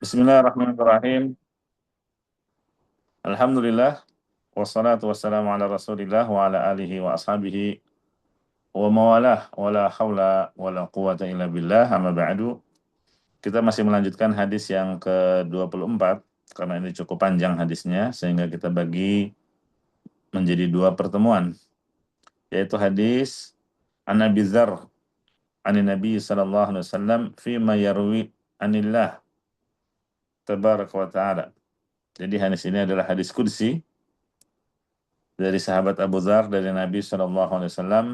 Bismillahirrahmanirrahim. Alhamdulillah. Wassalatu wassalamu ala rasulillah wa ala alihi wa ashabihi wa mawalah wa la hawla wa la quwata illa billah amma ba'du. Kita masih melanjutkan hadis yang ke-24 karena ini cukup panjang hadisnya sehingga kita bagi menjadi dua pertemuan, yaitu hadis An Abi Dzar anin Nabi sallallahu alaihi wasallam fi ma yarwi anillah tabaraka wa ta'ala. Jadi hadis ini adalah hadis qudsi dari sahabat Abu Dzar dari Nabi Shallallahu Alaihi Wasallam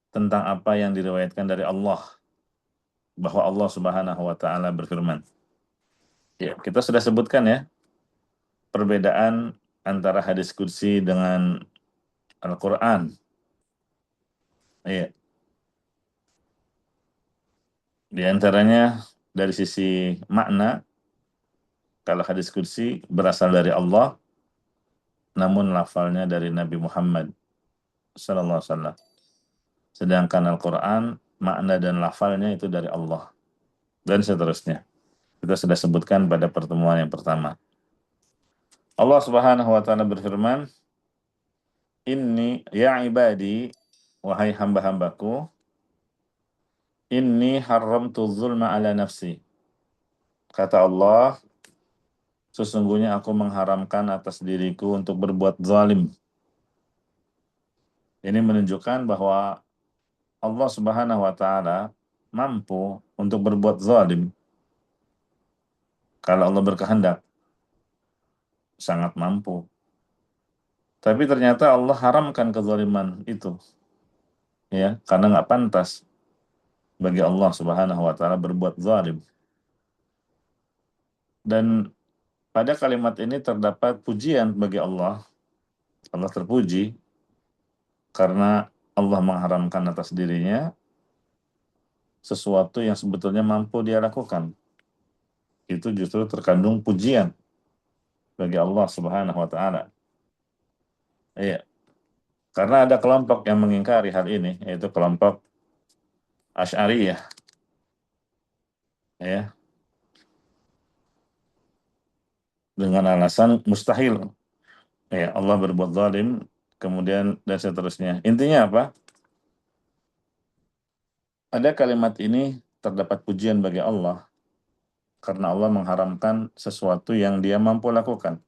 tentang apa yang diriwayatkan dari Allah, bahwa Allah Subhanahu Wa Taala berfirman. Ya, kita sudah sebutkan ya perbedaan antara hadis qudsi dengan Al-Quran. Ya, di antaranya dari sisi makna, kalau hadis qudsi berasal dari Allah, namun lafalnya dari Nabi Muhammad Sallallahu Alaihi Wasallam. Sedangkan Al-Quran, makna dan lafalnya itu dari Allah. Dan seterusnya. Kita sudah sebutkan pada pertemuan yang pertama. Allah Subhanahu wa taala berfirman, "Inni ya ibadi, wahai hamba-hambaku, inni haramtu zulma ala nafsi." Kata Allah, sesungguhnya aku mengharamkan atas diriku untuk berbuat zalim. Ini menunjukkan bahwa Allah Subhanahu wa taala mampu untuk berbuat zalim. Kalau Allah berkehendak, sangat mampu. Tapi ternyata Allah haramkan kezaliman itu, ya, karena nggak pantas bagi Allah Subhanahu wa taala berbuat zalim. Dan pada kalimat ini terdapat pujian bagi Allah. Allah terpuji karena Allah mengharamkan atas dirinya sesuatu yang sebetulnya mampu dia lakukan. Itu justru terkandung pujian bagi Allah Subhanahu wa taala. Iya. Karena ada kelompok yang mengingkari hal ini, yaitu kelompok Asy'ariyah. Ya, dengan alasan mustahil. Ya, Allah berbuat zalim, kemudian dan seterusnya. Intinya apa? Pada kalimat ini terdapat pujian bagi Allah karena Allah mengharamkan sesuatu yang dia mampu lakukan.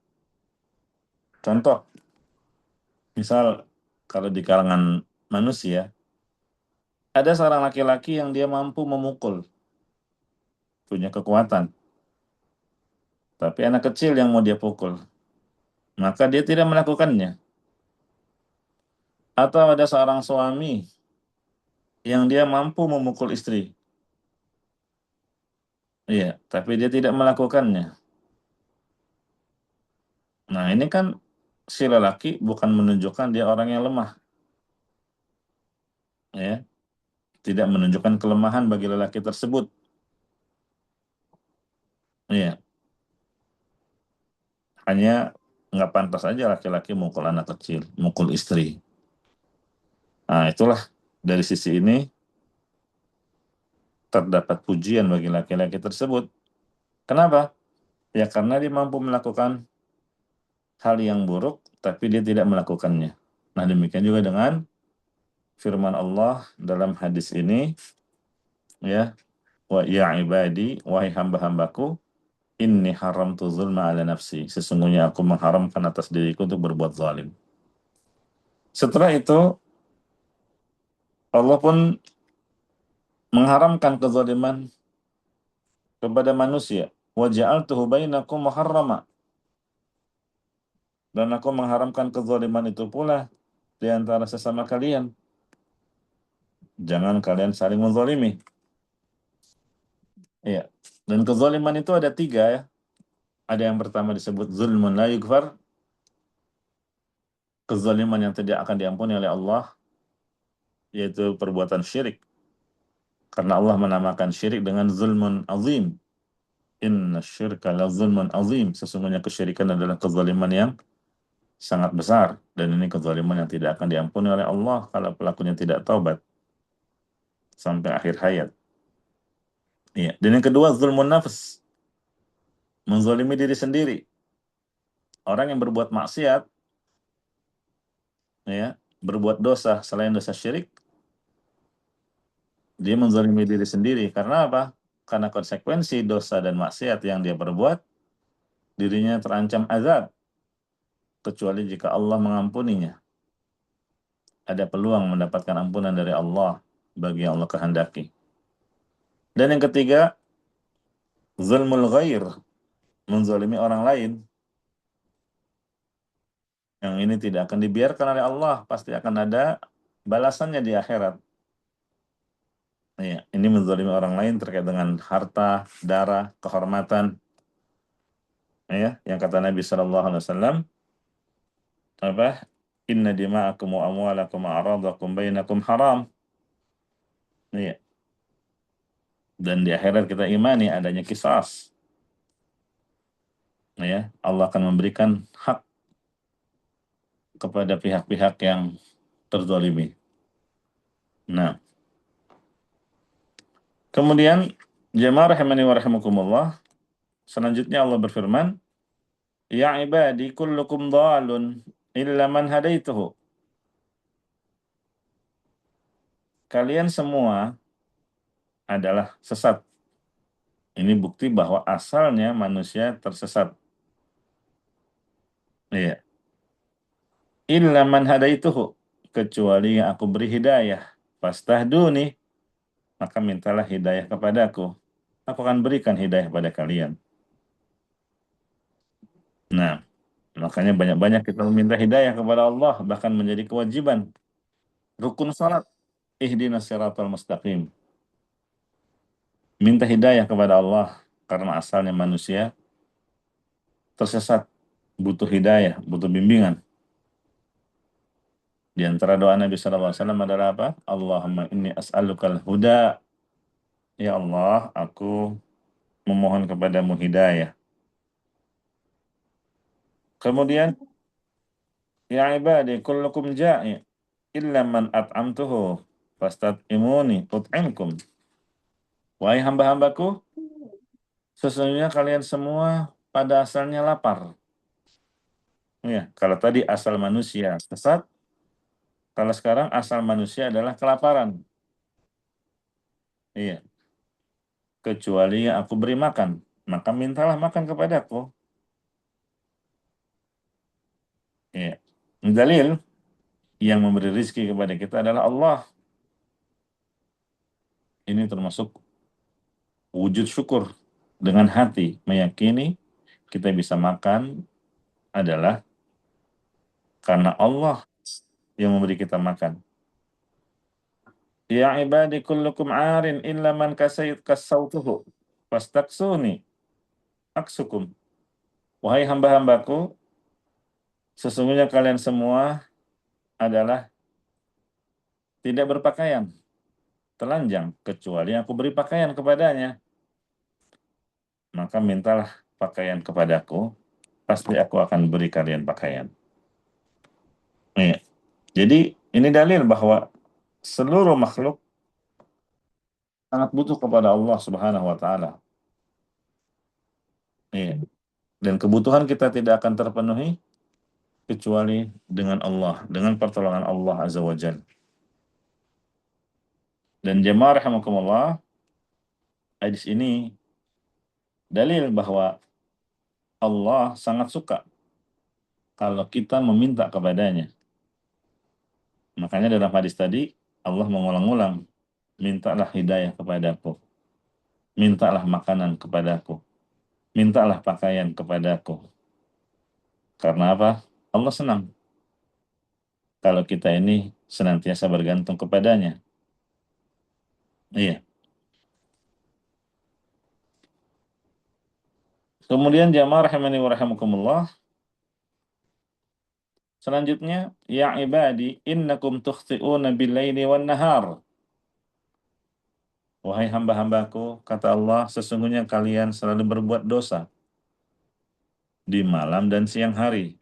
Contoh, misal kalau di kalangan manusia, ada seorang laki-laki yang dia mampu memukul, punya kekuatan, tapi anak kecil yang mau dia pukul, maka dia tidak melakukannya. Atau ada seorang suami yang dia mampu memukul istri, iya, tapi dia tidak melakukannya. Nah, ini kan si lelaki bukan menunjukkan dia orang yang lemah, ya, tidak menunjukkan kelemahan bagi lelaki tersebut. Iya, hanya nggak pantas aja laki-laki mukul anak kecil, mukul istri. Nah, itulah dari sisi ini terdapat pujian bagi laki-laki tersebut. Kenapa? Ya karena dia mampu melakukan hal yang buruk, tapi dia tidak melakukannya. Nah, demikian juga dengan firman Allah dalam hadis ini, ya, wa ya ibadi, wahai hamba-hambaku, inni haramtu zulma ala nafsi. Sesungguhnya aku mengharamkan atas diriku untuk berbuat zalim. Setelah itu, Allah pun mengharamkan kezaliman kepada manusia. Wa ja'altuhu bainakum muharrama. Dan aku mengharamkan kezaliman itu pula di antara sesama kalian. Jangan kalian saling menzalimi. Iya. Dan kezaliman itu ada tiga ya. Ada yang pertama disebut zulmun la yugfar. Kezaliman yang tidak akan diampuni oleh Allah, yaitu perbuatan syirik. Karena Allah menamakan syirik dengan zulmun azim. Inna syirka la zulmun azim. Sesungguhnya kesyirikan adalah kezaliman yang sangat besar. Dan ini kezaliman yang tidak akan diampuni oleh Allah kalau pelakunya tidak taubat sampai akhir hayat. Iya. Dan yang kedua, zulmun nafs, menzalimi diri sendiri. Orang yang berbuat maksiat, ya, berbuat dosa selain dosa syirik, dia menzalimi diri sendiri. Karena apa? Karena konsekuensi dosa dan maksiat yang dia perbuat, dirinya terancam azab, kecuali jika Allah mengampuninya. Ada peluang mendapatkan ampunan dari Allah bagi yang Allah kehendaki. Dan yang ketiga, zulmul ghair, menzalimi orang lain. Yang ini tidak akan dibiarkan oleh Allah, pasti akan ada balasannya di akhirat. Ya, ini menzalimi orang lain terkait dengan harta, darah, kehormatan. Ya, yang kata Nabi Shallallahu Alaihi Wasallam, apa? Inna dima'akum wa amwalakum wa a'radakum bainakum haram. Ya. Dan di akhirat kita imani adanya qisas. Ya, Allah akan memberikan hak kepada pihak-pihak yang terzalimi. Nah, kemudian jemaah rahimani wa rahimakumullah, selanjutnya Allah berfirman, ya ibadi kullukum dhalun illa man hadaituhu. Kalian semua adalah sesat. Ini bukti bahwa asalnya manusia tersesat. Iya. Illa man hadaituhu, kecuali yang aku beri hidayah. Fastahduni, maka mintalah hidayah kepadaku. Aku akan berikan hidayah pada kalian. Nah, makanya banyak-banyak kita meminta hidayah kepada Allah, bahkan menjadi kewajiban. Rukun salat, ihdinas siratal mustaqim. Minta hidayah kepada Allah, karena asalnya manusia tersesat, butuh hidayah, butuh bimbingan. Di antara doa Nabi SAW adalah apa? Allahumma inni as'alukal huda. Ya Allah, aku memohon kepadamu hidayah. Kemudian, ya ibadi kullukum ja'i illa man at'amtuhu fastat'imuni ut'imkum. Wahai hamba-hambaku, sesungguhnya kalian semua pada asalnya lapar. Ya, kalau tadi asal manusia sesat, kalau sekarang asal manusia adalah kelaparan. Iya, kecuali yang aku beri makan, maka mintalah makan kepadaku. Iya. Dalil yang memberi rizki kepada kita adalah Allah. Ini termasuk wujud syukur dengan hati, meyakini kita bisa makan adalah karena Allah yang memberi kita makan. Ya ibadi kullukum arin illa man kasautuhu fastaksuni aksukum. Wahai hamba-hambaku, sesungguhnya kalian semua adalah tidak berpakaian, telanjang, kecuali aku beri pakaian kepadanya. Maka mintalah pakaian kepadaku, pasti aku akan beri kalian pakaian. Iya. Jadi ini dalil bahwa seluruh makhluk sangat butuh kepada Allah Subhanahu wa taala. Iya. Dan kebutuhan kita tidak akan terpenuhi kecuali dengan Allah, dengan pertolongan Allah Azza wa Jalla. Dan jemaah rahimakumullah, hadis ini dalil bahwa Allah sangat suka kalau kita meminta kepadanya. Makanya dalam hadis tadi Allah mengulang-ulang, mintalah hidayah kepadaku, mintalah makanan kepadaku, mintalah pakaian kepadaku. Karena apa? Allah senang kalau kita ini senantiasa bergantung kepadanya. Iya. Kemudian jamaah rahimani wa rahimakumullah, selanjutnya, ya ibadi innakum tukhti'una bil-laili wan nahar. Wahai hamba-hambaku, kata Allah, sesungguhnya kalian selalu berbuat dosa di malam dan siang hari.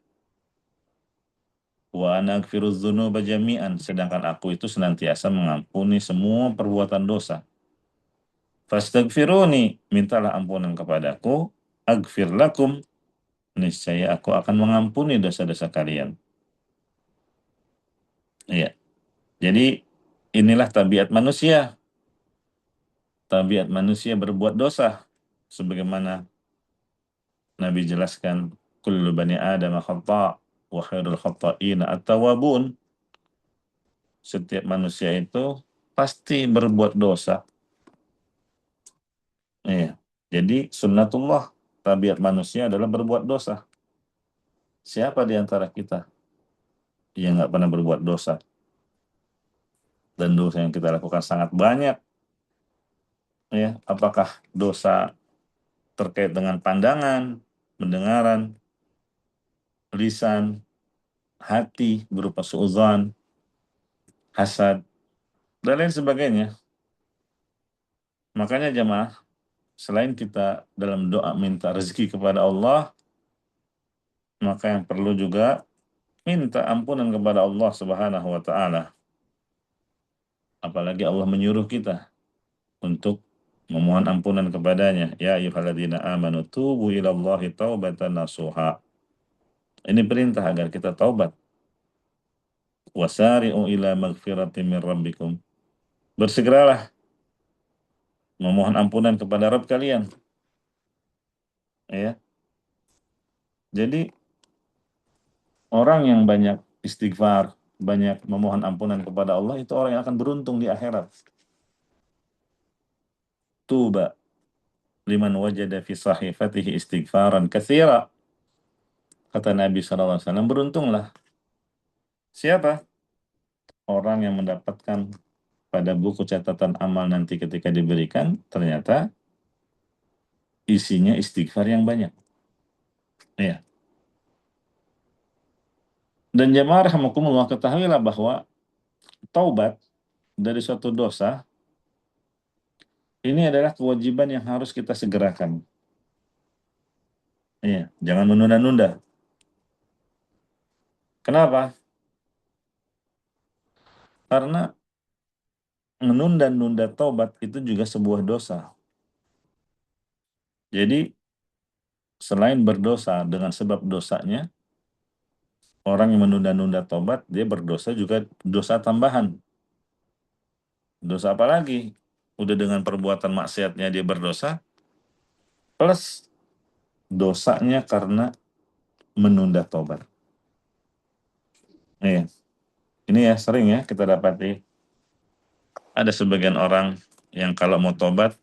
Wa ana aghfirudz dzunuba jami'an, sedangkan aku itu senantiasa mengampuni semua perbuatan dosa. Fastaghfiruni, mintalah ampunan kepadaku, aghfir lakum, niscaya aku akan mengampuni dosa-dosa kalian. Iya. Jadi inilah tabiat manusia. Tabiat manusia berbuat dosa. Sebagaimana Nabi jelaskan, kullu bani Adam khata' wa khairul khata'ina at-tawwabun. Setiap manusia itu pasti berbuat dosa. Iya. Jadi sunnatullah, tabiat manusia adalah berbuat dosa. Siapa di antara kita yang nggak pernah berbuat dosa? Dan dosa yang kita lakukan sangat banyak. Ya, apakah dosa terkait dengan pandangan, pendengaran, lisan, hati berupa suudzon, hasad, dan lain sebagainya. Makanya jemaah, selain kita dalam doa minta rezeki kepada Allah, maka yang perlu juga minta ampunan kepada Allah Subhanahu wa taala. Apalagi Allah menyuruh kita untuk memohon ampunan kepadanya. Ya ayyuhalladzina amanu tubu ilallahi taubatan nasuha. Ini perintah agar kita taubat. Wasari'u ila magfiratin min rabbikum. Bersegeralah memohon ampunan kepada Rabb kalian. Ya. Jadi orang yang banyak istighfar, banyak memohon ampunan kepada Allah, itu orang yang akan beruntung di akhirat. Tuba liman wajada fi sahifatihi istighfaran katsira. Kata Nabi SAW, beruntunglah siapa? Orang yang mendapatkan pada buku catatan amal nanti ketika diberikan, ternyata isinya istighfar yang banyak. Ya. Dan jemaah rahimakumullah, ketahuilah bahwa taubat dari suatu dosa ini adalah kewajiban yang harus kita segerakan. Iya, jangan menunda-nunda. Kenapa? Karena menunda-nunda taubat itu juga sebuah dosa. Jadi selain berdosa dengan sebab dosanya, orang yang menunda-nunda taubat, dia berdosa juga dosa tambahan. Dosa apa lagi? Udah dengan perbuatan maksiatnya dia berdosa, plus dosanya karena menunda taubat. Iya. Ini ya sering ya kita dapati ada sebagian orang yang kalau mau tobat,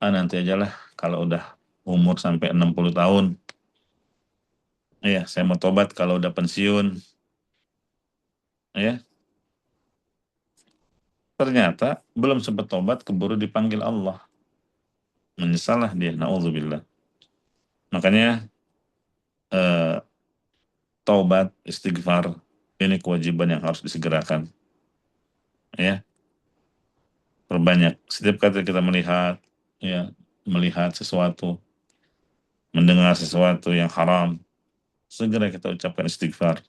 nanti aja lah kalau udah umur sampai 60 tahun. Iya, saya mau tobat kalau udah pensiun. Ya, ternyata belum sempat tobat keburu dipanggil Allah. Menyesallah dia, naudzubillah. Makanya eh, taubat, istighfar, ini kewajiban yang harus disegerakan. Ya, perbanyak. Setiap kali kita melihat, ya, melihat sesuatu, mendengar sesuatu yang haram, segera kita ucapkan istighfar.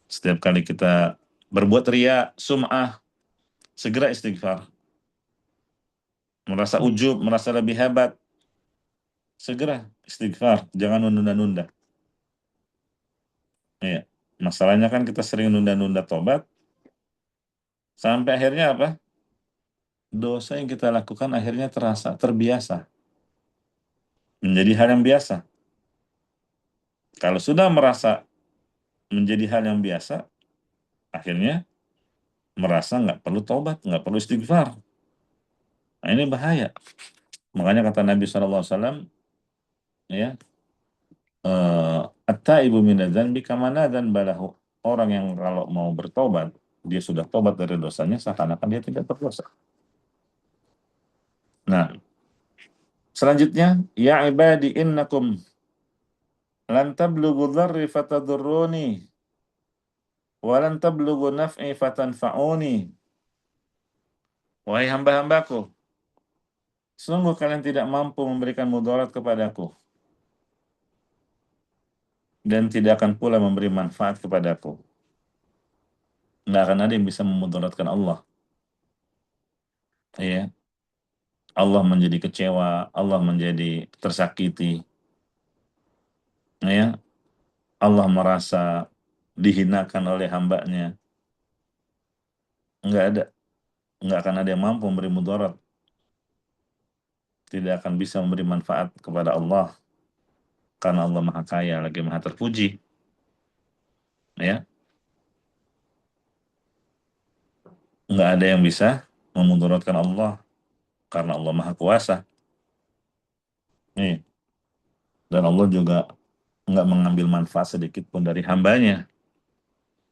Setiap kali kita berbuat ria, sum'ah, segera istighfar. Merasa ujub, merasa lebih hebat, segera istighfar, jangan menunda-nunda. Iya. Masalahnya kan kita sering nunda-nunda tobat, sampai akhirnya apa? Dosa yang kita lakukan akhirnya terasa, terbiasa. Menjadi hal yang biasa. Kalau sudah merasa menjadi hal yang biasa, akhirnya merasa nggak perlu tobat, nggak perlu istighfar. Nah ini bahaya. Makanya kata Nabi SAW, ya, at-taibu minadzanbi kamana dan balahu. Orang yang kalau mau bertobat, dia sudah tobat dari dosanya, seakan-akan dia tidak berdosa. Nah, selanjutnya, ya ibadi innakum lan tablughu dharri fatadurruni wa lan tablughu naf'i fatanfa'uni. Wahai hamba-hambaku, sungguh kalian tidak mampu memberikan mudarat kepadaku dan tidak akan pula memberi manfaat kepadaku. Nggak akan ada yang bisa memudaratkan Allah. Ya. Allah menjadi kecewa, Allah menjadi tersakiti, ya, Allah merasa dihinakan oleh hambanya. Nggak ada, nggak akan ada yang mampu memberi mudarat, tidak akan bisa memberi manfaat kepada Allah, karena Allah Maha Kaya lagi Maha Terpuji, ya. Nggak ada yang bisa memudaratkan Allah, karena Allah Maha Kuasa. Nih, dan Allah juga nggak mengambil manfaat sedikit pun dari hambanya,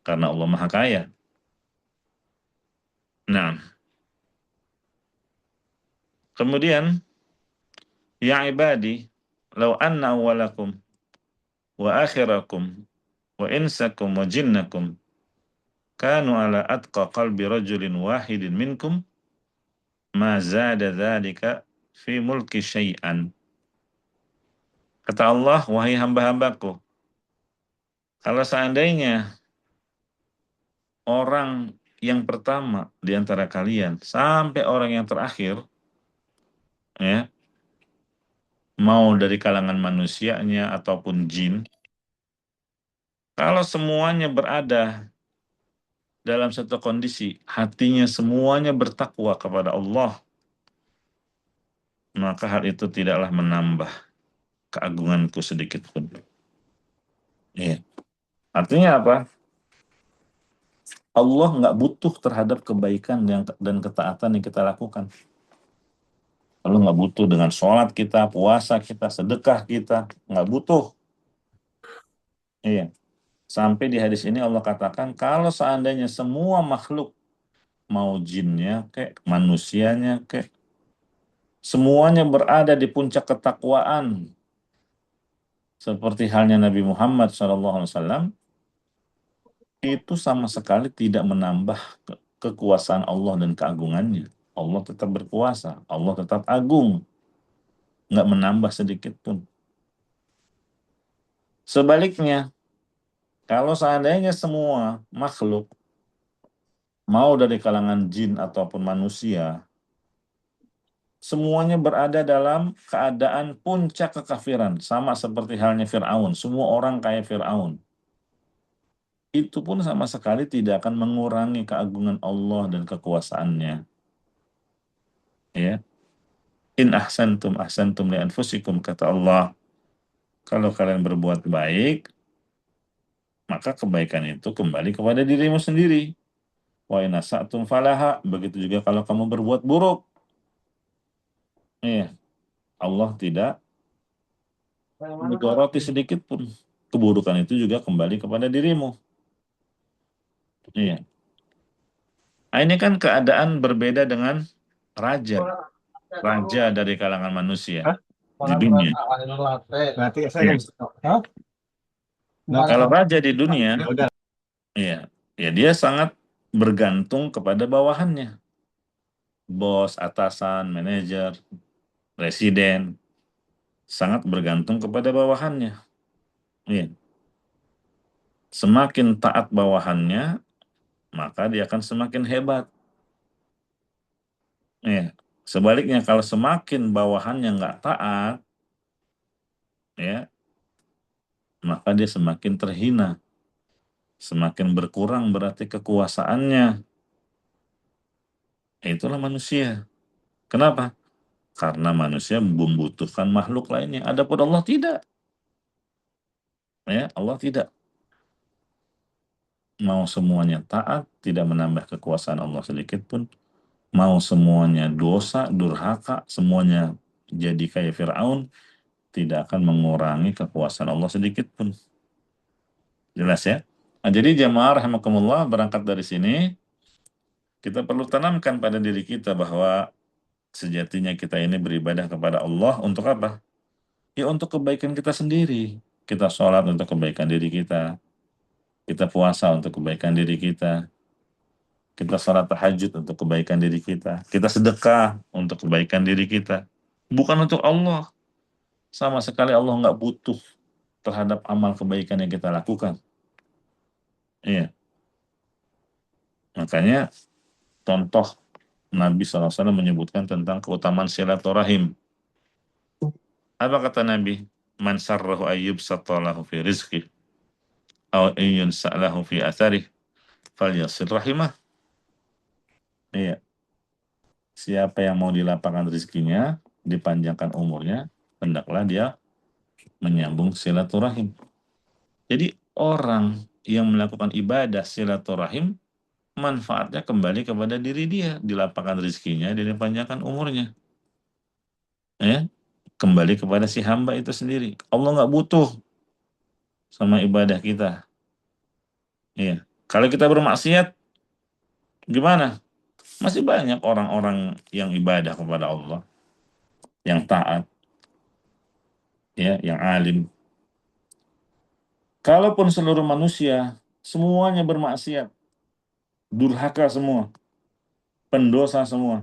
karena Allah Maha Kaya. Nah, kemudian, ya ibadi, law anna awwalakum wa akhirakum wa insakum wa jinnakum kanu ala atqa qalbi rajulin wahidin minkum ma zada dzalika fi mulki syai'an. Kata Allah, wahai hamba-hambaku, kalau seandainya orang yang pertama di antara kalian sampai orang yang terakhir, ya, mau dari kalangan manusianya ataupun jin, kalau semuanya berada dalam satu kondisi, hatinya semuanya bertakwa kepada Allah, maka hal itu tidaklah menambah keagunganku sedikit pun. Iya. Artinya apa? Allah nggak butuh terhadap kebaikan dan ketaatan yang kita lakukan. Allah nggak butuh dengan sholat kita, puasa kita, sedekah kita, nggak butuh. Iya. Sampai di hadis ini Allah katakan, kalau seandainya semua makhluk, mau jinnya, kayak manusianya, kayak semuanya berada di puncak ketakwaan, seperti halnya Nabi Muhammad SAW, itu sama sekali tidak menambah kekuasaan Allah dan keagungannya. Allah tetap berkuasa, Allah tetap agung, nggak menambah sedikit pun. Sebaliknya, kalau seandainya semua makhluk, mau dari kalangan jin ataupun manusia, semuanya berada dalam keadaan puncak kekafiran, sama seperti halnya Fir'aun. Semua orang kayak Fir'aun. Itu pun sama sekali tidak akan mengurangi keagungan Allah dan kekuasaannya. Ya. In ahsantum li anfusikum, kata Allah. Kalau kalian berbuat baik, maka kebaikan itu kembali kepada dirimu sendiri. Wa in asatum falaha, begitu juga kalau kamu berbuat buruk. Iya, Allah tidak mudoroti sedikit pun. Keburukan itu juga kembali kepada dirimu. Iya. Nah, ini kan keadaan berbeda dengan raja. Raja dari kalangan manusia di dunia. Iya. Kalau raja di dunia, iya, ya dia sangat bergantung kepada bawahannya. Bos, atasan, manajer, presiden, sangat bergantung kepada bawahannya. Iya. Semakin taat bawahannya, maka dia akan semakin hebat. Ya. Sebaliknya kalau semakin bawahannya nggak taat, ya, maka dia semakin terhina, semakin berkurang berarti kekuasaannya. Itulah manusia. Kenapa? Karena manusia membutuhkan makhluk lainnya. Adapun Allah tidak. Ya, Allah tidak. Mau semuanya taat, tidak menambah kekuasaan Allah sedikit pun. Mau semuanya dosa, durhaka, semuanya jadi kayak Fir'aun, tidak akan mengurangi kekuasaan Allah sedikit pun. Jelas ya? Nah, jadi jamaah rahimakumullah, berangkat dari sini, kita perlu tanamkan pada diri kita bahwa sejatinya kita ini beribadah kepada Allah untuk apa? Ya untuk kebaikan kita sendiri. Kita sholat untuk kebaikan diri kita. Kita puasa untuk kebaikan diri kita. Kita sholat tahajud untuk kebaikan diri kita. Kita sedekah untuk kebaikan diri kita. Bukan untuk Allah. Sama sekali Allah nggak butuh terhadap amal kebaikan yang kita lakukan. Iya. Makanya contoh Nabi SAW menyebutkan tentang keutamaan silaturahim. Apa kata Nabi? Man sarrahu ayyub satalahu fi rizqih aw ayyun sa'lahu fi atharih falyasir rahimah. Iya, siapa yang mau dilapangkan rezekinya, dipanjangkan umurnya, hendaklah dia menyambung silaturahim. Jadi orang yang melakukan ibadah silaturahim, manfaatnya kembali kepada diri dia, dilapangkan rezekinya, dipanjangkan umurnya. Ya, kembali kepada si hamba itu sendiri. Allah nggak butuh sama ibadah kita. Iya. Kalau kita bermaksiat, gimana? Masih banyak orang-orang yang ibadah kepada Allah, yang taat, ya, yang alim. Kalaupun seluruh manusia semuanya bermaksiat, durhaka semua, pendosa semua,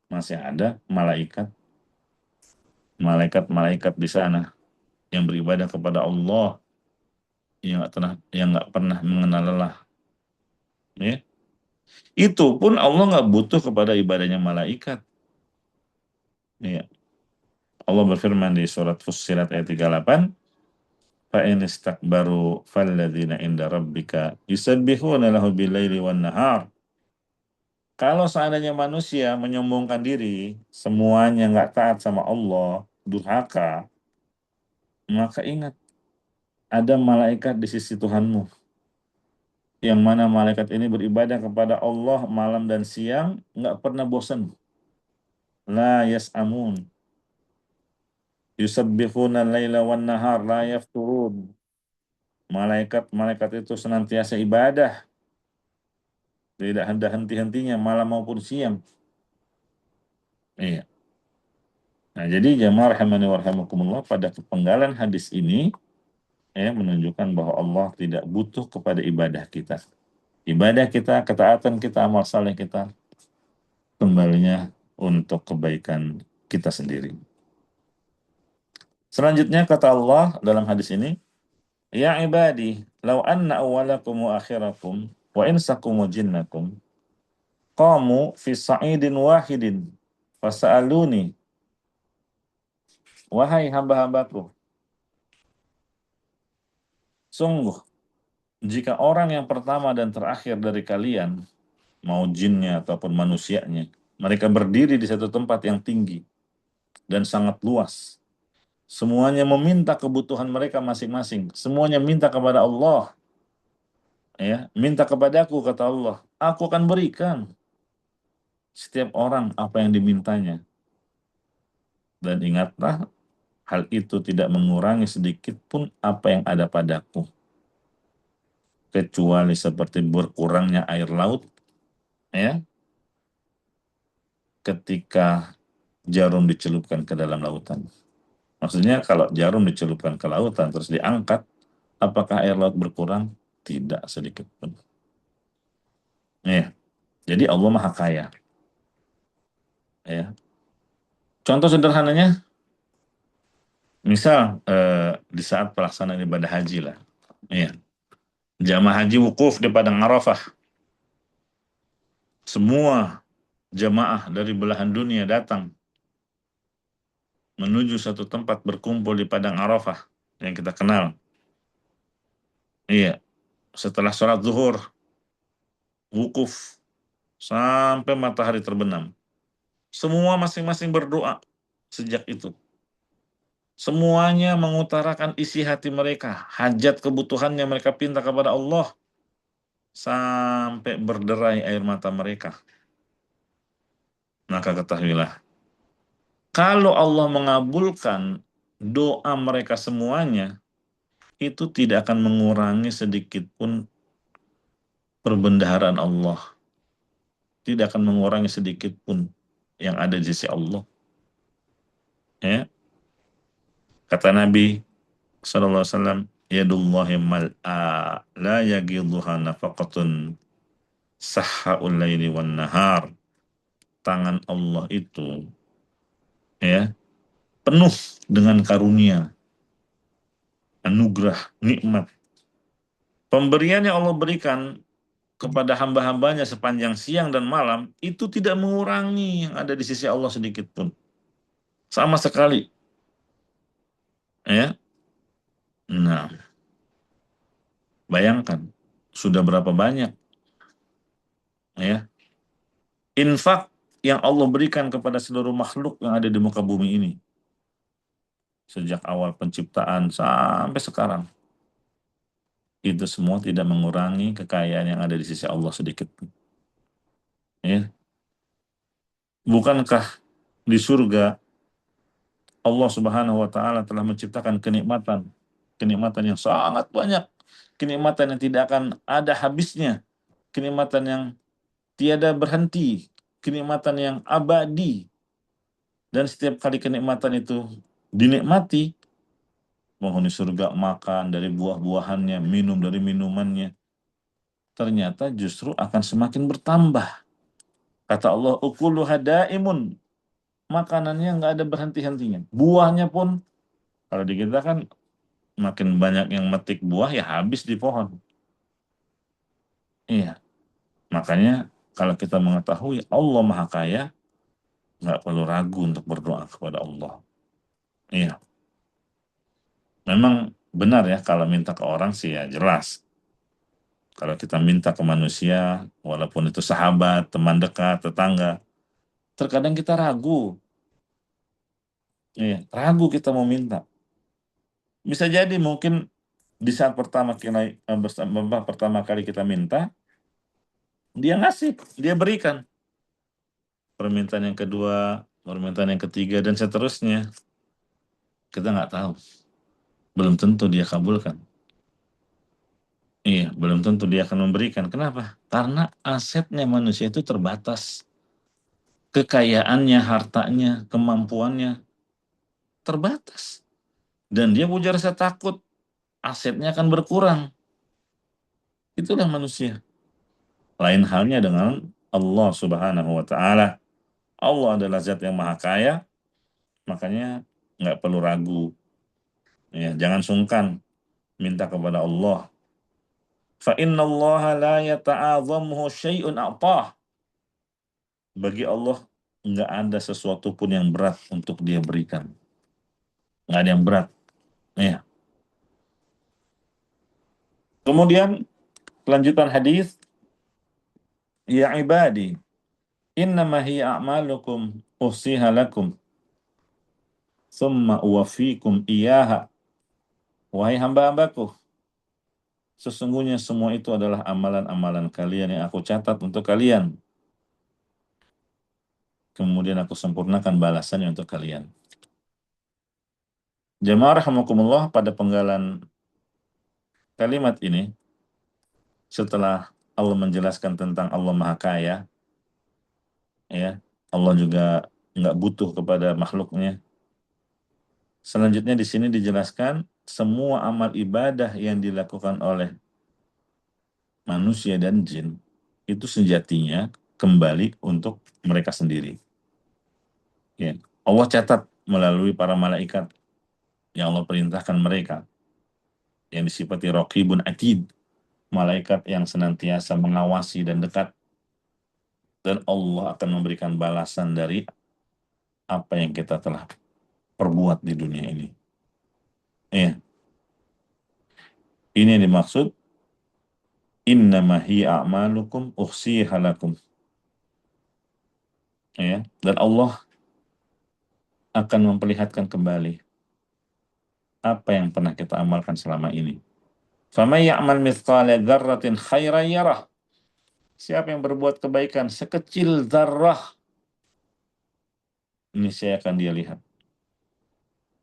masih ada malaikat di sana yang beribadah kepada Allah, yang nggak pernah mengenal lelah. Ya. Itu pun Allah nggak butuh kepada ibadahnya malaikat. Ya. Allah berfirman di surat Fussilat ayat 38, fa in istakbaru falladzina inda rabbika yusabbihuna lahu bil-laili wan nahar. Kalau seandainya manusia menyombongkan diri, semuanya nggak taat sama Allah, durhaka, maka ingat, ada malaikat di sisi Tuhanmu, yang mana malaikat ini beribadah kepada Allah malam dan siang, nggak pernah bosan. La yas'amun, yusabbihuna laila wan nahar, la yafturun. Malaikat-malaikat itu senantiasa ibadah, tidak ada henti-hentinya malam maupun siang. Iya. Nah, jadi jamaah rahimani wa rahimakumullah, pada kepenggalan hadis ini menunjukkan bahwa Allah tidak butuh kepada ibadah kita. Ibadah kita, ketaatan kita, amal saleh kita, kembalinya untuk kebaikan kita sendiri. Selanjutnya kata Allah dalam hadis ini, ya ibadi, law anna awwalakum wa akhirakum wa insakum wa jinnakum qamu fi sa'idin wahidin fasa'aluni, wahai hamba-hambaku, sungguh jika orang yang pertama dan terakhir dari kalian, mau jinnya ataupun manusianya, mereka berdiri di satu tempat yang tinggi dan sangat luas, semuanya meminta kebutuhan mereka masing-masing, semuanya minta kepada Allah, ya, minta kepadaku, kata Allah, aku akan berikan setiap orang apa yang dimintanya. Dan ingatlah, hal itu tidak mengurangi sedikit pun apa yang ada padaku, kecuali seperti berkurangnya air laut, ya, ketika jarum dicelupkan ke dalam lautan. Maksudnya kalau jarum dicelupkan ke lautan terus diangkat, apakah air laut berkurang? Tidak sedikit pun. Ya. Jadi Allah Maha Kaya. Ya. Contoh sederhananya, misal di saat pelaksanaan ibadah haji lah. Ya. Jamaah haji wukuf di Padang Arafah. Semua jamaah dari belahan dunia datang menuju satu tempat berkumpul di Padang Arafah yang kita kenal. Iya. Setelah sholat zuhur, wukuf sampai matahari terbenam. Semua masing-masing berdoa sejak itu. Semuanya mengutarakan isi hati mereka, hajat kebutuhannya mereka pinta kepada Allah, sampai berderai air mata mereka. Maka ketahuilah, kalau Allah mengabulkan doa mereka semuanya, itu tidak akan mengurangi sedikit pun perbendaharaan Allah. Tidak akan mengurangi sedikit pun yang ada di sisi Allah. Ya. Kata Nabi sallallahu alaihi wasallam, yadullahi mal'a la yagidduha nafaqatun sahhaul laili wan nahar. Tangan Allah itu, ya, penuh dengan karunia, anugerah, nikmat. Pemberian yang Allah berikan kepada hamba-hambanya sepanjang siang dan malam, itu tidak mengurangi yang ada di sisi Allah sedikit pun. Sama sekali. Ya. Nah, bayangkan, sudah berapa banyak ya infak yang Allah berikan kepada seluruh makhluk yang ada di muka bumi ini. Sejak awal penciptaan sampai sekarang. Itu semua tidak mengurangi kekayaan yang ada di sisi Allah sedikit pun. Ya. Bukankah di surga Allah Subhanahu wa taala telah menciptakan kenikmatan, kenikmatan yang sangat banyak, kenikmatan yang tidak akan ada habisnya, kenikmatan yang tiada berhenti, kenikmatan yang abadi, dan setiap kali kenikmatan itu dinikmati, penghuni surga makan dari buah-buahannya, minum dari minumannya, ternyata justru akan semakin bertambah. Kata Allah, ukulu hadaimun, makanannya nggak ada berhenti-hentinya. Buahnya pun, kalau di kita kan makin banyak yang metik buah ya habis di pohon. Iya, makanya kalau kita mengetahui Allah Maha Kaya, nggak perlu ragu untuk berdoa kepada Allah. Iya, memang benar ya kalau minta ke orang sih ya jelas. Kalau kita minta ke manusia, walaupun itu sahabat, teman dekat, tetangga, terkadang kita ragu. Iya, ragu kita mau minta. Bisa jadi mungkin di saat pertama kali kita minta, dia ngasih, dia berikan. Permintaan yang kedua, permintaan yang ketiga, dan seterusnya. Kita nggak tahu. Belum tentu dia kabulkan. Iya, belum tentu dia akan memberikan. Kenapa? Karena asetnya manusia itu terbatas. Kekayaannya, hartanya, kemampuannya terbatas. Dan dia punya rasa takut asetnya akan berkurang. Itulah manusia. Lain halnya dengan Allah Subhanahu wa taala. Allah adalah zat yang maha kaya, makanya nggak perlu ragu. Ya, jangan sungkan minta kepada Allah. Fa inna Allah la yata'adhamuhu syai'un a'tah. Bagi Allah nggak ada sesuatu pun yang berat untuk dia berikan. Nggak ada yang berat. Ya. Kemudian kelanjutan hadis, ya ibadi, innama hiya a'malukum uhsiha lakum, thumma uwafikum iyaha. Wahai hamba-hambaku, sesungguhnya semua itu adalah amalan-amalan kalian yang aku catat untuk kalian. Kemudian aku sempurnakan balasannya untuk kalian. Jemaah rahimakumullah, pada penggalan kalimat ini, setelah Allah menjelaskan tentang Allah Maha Kaya, ya, Allah juga nggak butuh kepada makhluknya. Selanjutnya di sini dijelaskan semua amal ibadah yang dilakukan oleh manusia dan jin itu sejatinya kembali untuk mereka sendiri. Ya. Allah catat melalui para malaikat yang Allah perintahkan mereka, yang disifati Raqibun Atid, malaikat yang senantiasa mengawasi dan dekat, dan Allah akan memberikan balasan dari apa yang kita telah perbuat di dunia ini. Ya. Ini yang dimaksud innama hiya a'malukum uhsiha lakum. Ya, dan Allah akan memperlihatkan kembali apa yang pernah kita amalkan selama ini. Faman ya'mal mithqala dzarratin khairan yarah. Siapa yang berbuat kebaikan sekecil zarrah, ini saya akan dia lihat.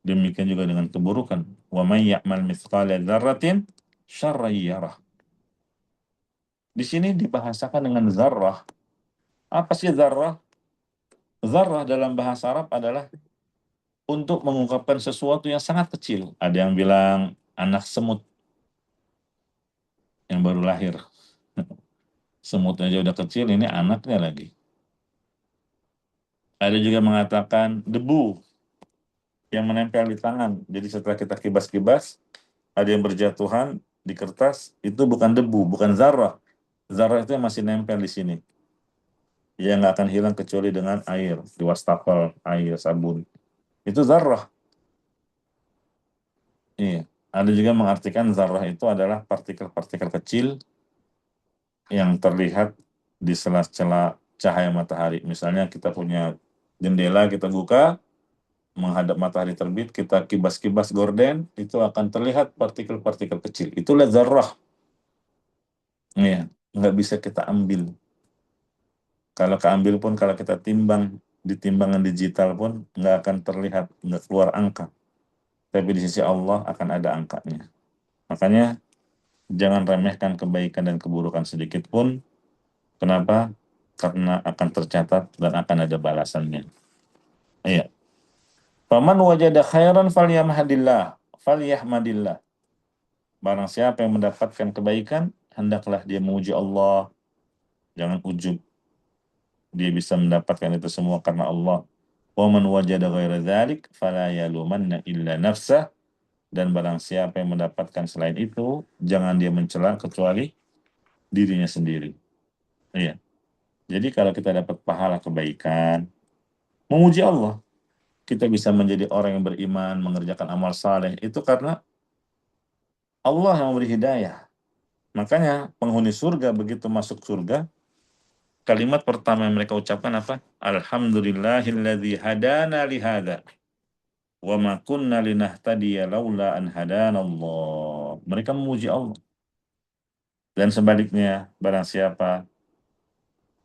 Demikian juga dengan keburukan. Wa may ya'mal mithqala dzarratin syarran yarah. Di sini dibahasakan dengan zarrah. Apa sih zarrah? Zarrah dalam bahasa Arab adalah untuk mengungkapkan sesuatu yang sangat kecil. Ada yang bilang anak semut yang baru lahir. Semutnya aja udah kecil, ini anaknya lagi. Ada juga mengatakan debu yang menempel di tangan. Jadi setelah kita kibas-kibas, ada yang berjatuhan di kertas, itu bukan debu, bukan zarrah. Zarrah itu yang masih nempel di sini. Yang nggak akan hilang kecuali dengan air, di wastafel, air, sabun. Itu zarrah. Iya. Ada juga mengartikan zarrah itu adalah partikel-partikel kecil yang terlihat di sela-sela cahaya matahari. Misalnya kita punya jendela, kita buka, menghadap matahari terbit, kita kibas-kibas gorden, itu akan terlihat partikel-partikel kecil. Itulah zarrah. Iya. Nggak bisa kita ambil. Kalau keambil pun, kalau kita timbang, di timbangan digital pun, nggak akan terlihat, nggak keluar angka. Tapi di sisi Allah akan ada angkanya. Makanya, jangan remehkan kebaikan dan keburukan sedikit pun. Kenapa? Karena akan tercatat dan akan ada balasannya. Iya. Faman wajada khairan falyahmadillah. Barang siapa yang mendapatkan kebaikan, hendaklah dia memuji Allah. Jangan ujub. Dia bisa mendapatkan itu semua karena Allah. Wa man wajada ghaira dzalik fala yalumanna illa nafsah. Dan barang siapa yang mendapatkan selain itu, jangan dia mencela kecuali dirinya sendiri. Iya. Jadi kalau kita dapat pahala kebaikan, memuji Allah, kita bisa menjadi orang yang beriman, mengerjakan amal saleh, itu karena Allah yang memberi hidayah. Makanya penghuni surga begitu masuk surga, kalimat pertama yang mereka ucapkan apa? Alhamdulillahilladzi hadana lihada wa ma kunna linahtadiya laula an hadanallah. Mereka memuji Allah. Dan sebaliknya, barang siapa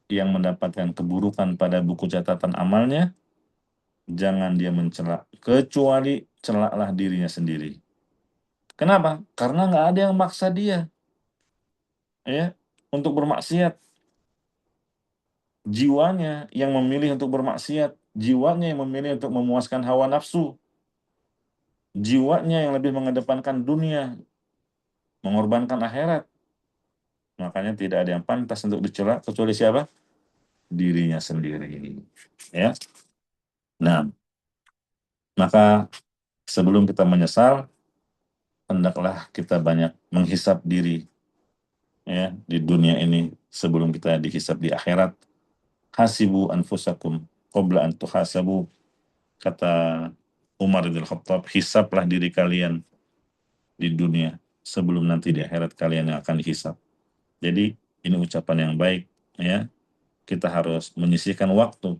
yang mendapatkan keburukan pada buku catatan amalnya, jangan dia mencela, kecuali celaklah dirinya sendiri. Kenapa? Karena nggak ada yang maksa dia, ya, untuk bermaksiat. Jiwanya yang memilih untuk bermaksiat, jiwanya yang memilih untuk memuaskan hawa nafsu, jiwanya yang lebih mengedepankan dunia, mengorbankan akhirat. Makanya tidak ada yang pantas untuk dicela kecuali siapa? Dirinya sendiri. Ya. Nah, maka sebelum kita menyesal, hendaklah kita banyak menghisap diri, ya, di dunia ini sebelum kita dihisap di akhirat. Hasibu anfusakum qabla an tuhasabu, kata Umar bin Khattab, hisaplah diri kalian di dunia sebelum nanti di akhirat kalian yang akan dihisap. Jadi ini ucapan yang baik, ya. Kita harus menyisihkan waktu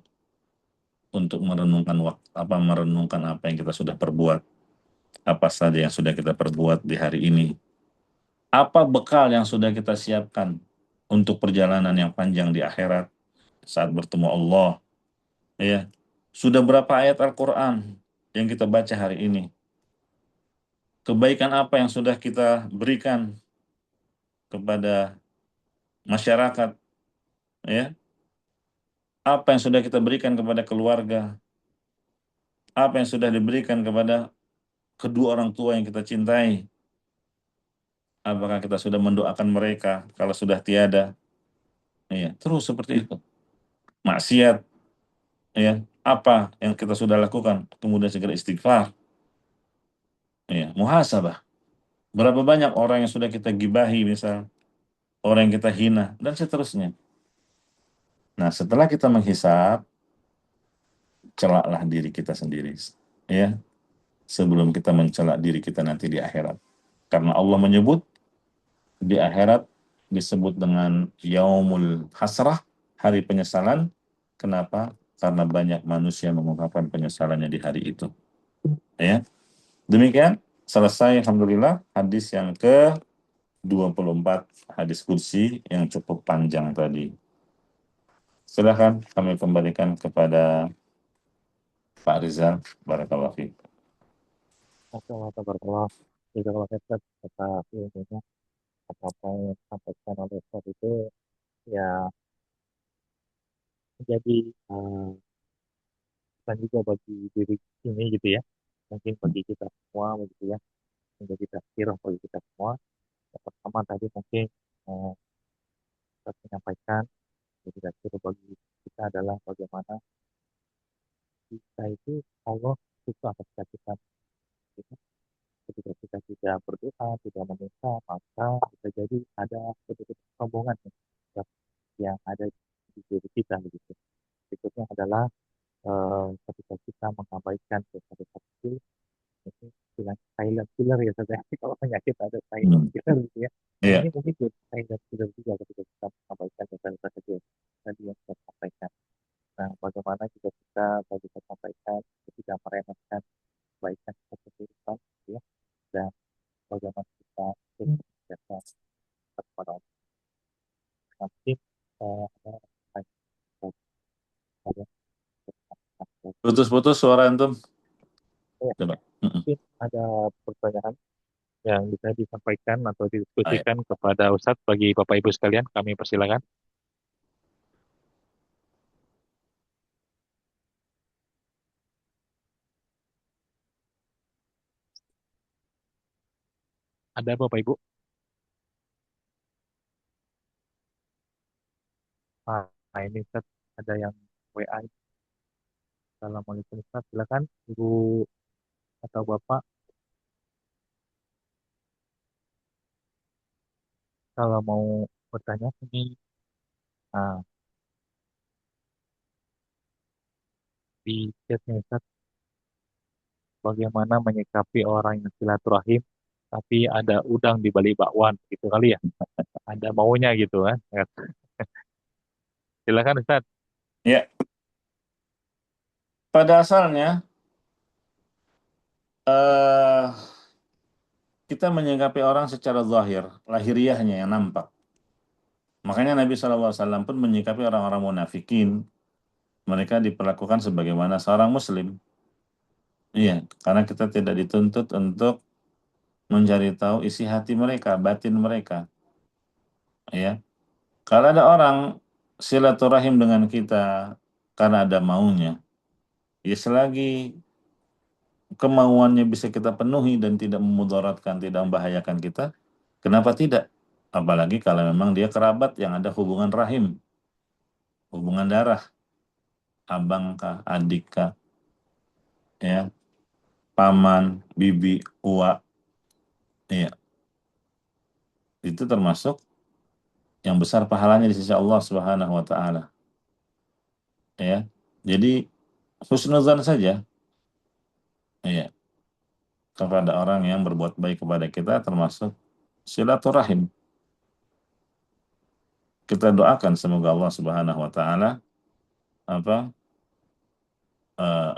untuk merenungkan apa yang kita sudah perbuat, apa saja yang sudah kita perbuat di hari ini, apa bekal yang sudah kita siapkan untuk perjalanan yang panjang di akhirat saat bertemu Allah, ya. Sudah berapa ayat Al-Quran yang kita baca hari ini? Kebaikan apa yang sudah kita berikan kepada masyarakat, ya? Apa yang sudah kita berikan kepada keluarga? Apa yang sudah diberikan kepada kedua orang tua yang kita cintai? Apakah kita sudah mendoakan mereka kalau sudah tiada? Ya, terus seperti itu. Maksiat, ya. Apa yang kita sudah lakukan? Kemudian segera istighfar. Ya, muhasabah. Berapa banyak orang yang sudah kita gibahi, misal, orang yang kita hina, dan seterusnya. Nah, setelah kita menghisap, celaklah diri kita sendiri, ya, sebelum kita mencela diri kita nanti di akhirat. Karena Allah menyebut di akhirat disebut dengan yaumul hasrah, hari penyesalan. Kenapa? Karena banyak manusia mengungkapkan penyesalannya di hari itu. Ya, demikian selesai, alhamdulillah, hadis yang ke 24, hadis kursi yang cukup panjang tadi. Silakan kami kembalikan kepada Pak Rizal. Barakallahu fiik. Oke, warahmatullah. Jadi kalau kita kata ilmunya apa yang disampaikan oleh Ustaz itu ya menjadi bukan juga bagi diri ini gitu ya, mungkin bagi kita semua begitu ya, menjadi tafsir bagi kita semua. Yang pertama tadi mungkin eh, Ustaz menyampaikan jadi tafsir bagi kita adalah bagaimana kita itu Allah itu atas kita. Gitu. Ketika kita tidak berdoa, tidak meminta, maka bisa jadi ada sedikit kesombongan. yang ada di diri kita gitu. Berikutnya adalah ketika kita mengabaikan dosa-dosa kecil, itu bilang silent killer ya saudara. Kalau penyakit ada silent Hmm. killer gitu ya. Nah Iya. ini mungkin jadi silent killer juga ketika kita mengabaikan dosa-dosa kecil tadi yang saya sampaikan. Nah, bagaimana juga kita tadi saya sampaikan tidak meremehkan kebaikan atau keburukan gitu ya, dan bagaimana kita berjasa kepada Allah. Nanti ada ada Putus-putus suara antum. ya, Coba. Mm-mm. mungkin ada pertanyaan yang bisa disampaikan atau Ah, ya. didiskusikan kepada Ustadz bagi Bapak Ibu sekalian, kami persilakan. Ada Bapak Ibu? Nah, ini Ustadz ada yang WA. Assalamualaikum Ustadz, silakan Ibu atau Bapak kalau mau bertanya ini. Nah, di chatnya Ustadz, bagaimana menyikapi orang yang silaturahim tapi ada udang di balik bakwan gitu kali ya, ada maunya gitu kan. Ya. Silakan Ustadz. Ya, pada asalnya eh kita menyikapi orang secara zahir, lahiriahnya yang nampak. Makanya Nabi SAW pun menyikapi orang-orang munafikin. Mereka diperlakukan sebagaimana seorang muslim. Iya, karena kita tidak dituntut untuk mencari tahu isi hati mereka, batin mereka. Ya, kalau ada orang silaturahim dengan kita karena ada maunya, ya selagi kemauannya bisa kita penuhi dan tidak memudaratkan, tidak membahayakan kita, kenapa tidak? Apalagi kalau memang dia kerabat yang ada hubungan rahim, hubungan darah, abang kah, adik kah, ya, paman, bibi, uak, ya, itu termasuk yang besar pahalanya di sisi Allah Subhanahu wa taala, ya. Jadi husnuzan saja, ya, kepada orang yang berbuat baik kepada kita termasuk silaturahim. Kita doakan semoga Allah Subhanahu wa taala apa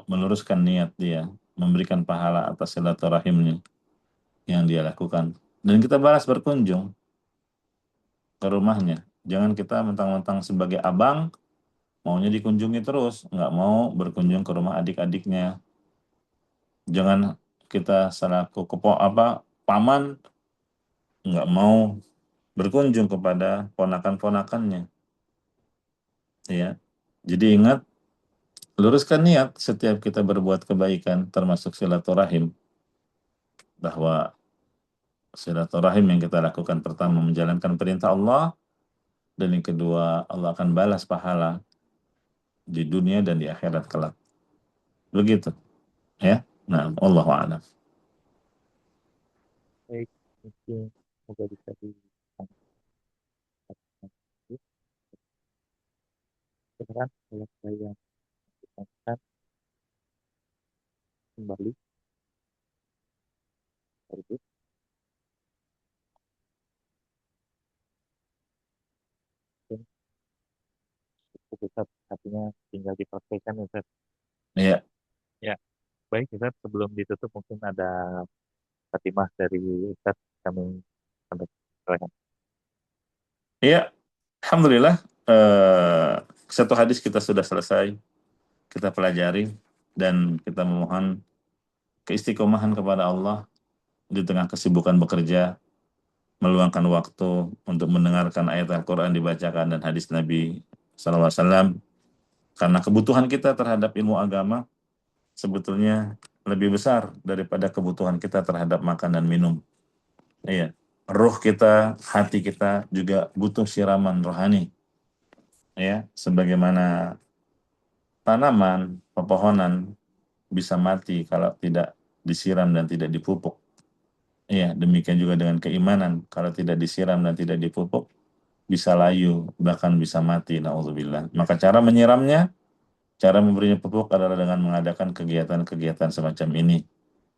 meluruskan niat dia, memberikan pahala atas silaturahimnya yang dia lakukan. Dan kita balas berkunjung ke rumahnya. Jangan kita mentang-mentang sebagai abang, maunya dikunjungi terus, nggak mau berkunjung ke rumah adik-adiknya. Jangan kita selaku paman, nggak mau berkunjung kepada ponakan-ponakannya. Ya, jadi ingat, luruskan niat setiap kita berbuat kebaikan, termasuk silaturahim, bahwa silaturahim yang kita lakukan pertama menjalankan perintah Allah, dan yang kedua Allah akan balas pahala di dunia dan di akhirat kelak. Begitu, ya. Nah, Allah a'lam. Baik, mungkin semoga bisa disampaikan. Sekarang kalau saya sampaikan kembali itu mungkin cukup besar, artinya tinggal dipraktekkan ya Ustaz. Iya, Ya, baik Ustaz, sebelum ditutup mungkin ada Fatimah dari Ustaz kami sampaikan. iya. Alhamdulillah, satu hadis kita sudah selesai kita pelajari, dan kita memohon keistiqomahan kepada Allah di tengah kesibukan bekerja, meluangkan waktu untuk mendengarkan ayat Al-Quran dibacakan dan hadis Nabi SAW, karena kebutuhan kita terhadap ilmu agama sebetulnya lebih besar daripada kebutuhan kita terhadap makan dan minum. Iya, ruh kita, hati kita juga butuh siraman rohani, ya, sebagaimana tanaman, pepohonan bisa mati kalau tidak disiram dan tidak dipupuk. Iya, demikian juga dengan keimanan, kalau tidak disiram dan tidak dipupuk, bisa layu, bahkan bisa mati, naudzubillah. Maka cara menyiramnya, cara memberinya pupuk adalah dengan mengadakan kegiatan-kegiatan semacam ini.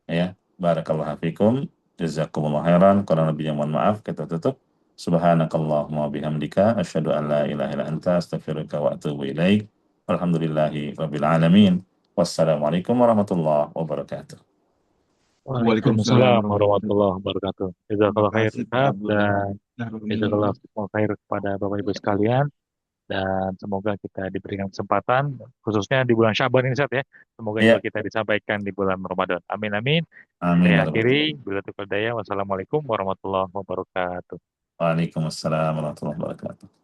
Ya, barakallahu fikum, jazakumullah khairan, kurang lebihnya mohon maaf, kita tutup. Subhanakallahumma bihamdika, asyhadu an la ilaha illa anta, astaghfiruka wa atubu ilaik. Alhamdulillahi rabbil alamin. Wassalamualaikum warahmatullahi wabarakatuh. Waalaikumsalam Waalaikumsalam warahmatullahi wabarakatuh. Terima Jazakallah khair kasih Pak Ustaz, Abdullah. dan jazakallah Darul khair kepada Bapak Ibu sekalian, dan semoga kita diberikan kesempatan khususnya di bulan Syaban ini Ustaz ya. Semoga juga Ya, kita disampaikan di bulan Ramadan. Amin amin. amin Saya ya rabbal akhiri bila daya. Wassalamualaikum warahmatullahi wabarakatuh. Waalaikumsalam warahmatullahi wabarakatuh.